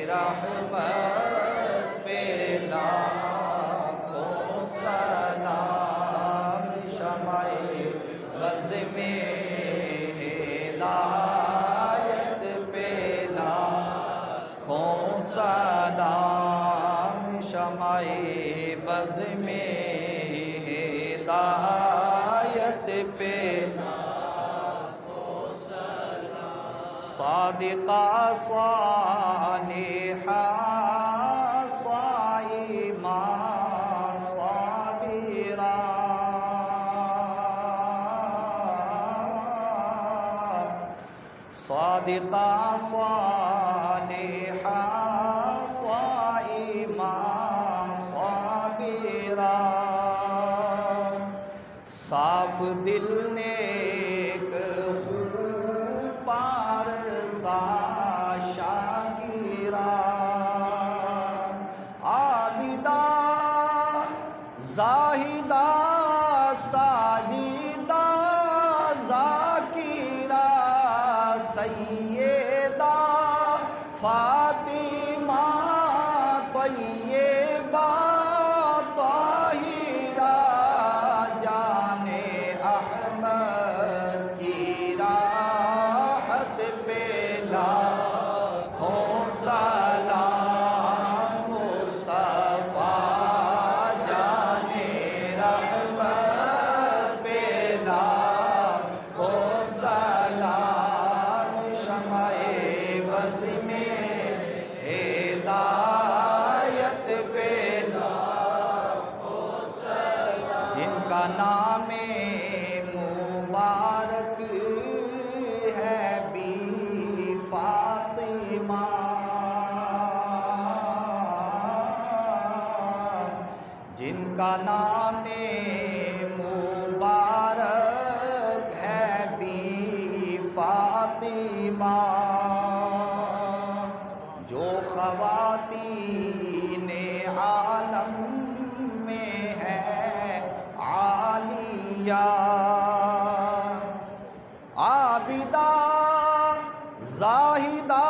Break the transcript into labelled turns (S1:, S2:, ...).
S1: رحمت پہ لاکھوں سلام، شمع بز میں ہدایت پہ لاکھوں سلام، شمع بز میں ہدایت پہ صادقہ صالحہ صائمہ صابرہ، صادقہ صالحہ صائمہ صابرہ، صاف دل نیک پارسا شاکرہ، عابدہ زاہدہ ساجدہ ذاکرہ، سیدہ فاطمہ طیبہ طاہرہ، جان احمد کی راحت پہ لاکھوں سلام، مصطفیٰ جان رحمت پہ لاکھوں سلام، شمع بز میں ہدایت پہ لاکھوں سلام، جن کا نام مبارک ہے بی فاطمہ، جن کا نام مبارک ہے بی فاطمہ، جو خواتین عالم میں ہے عالیہ، عابدہ زاہدہ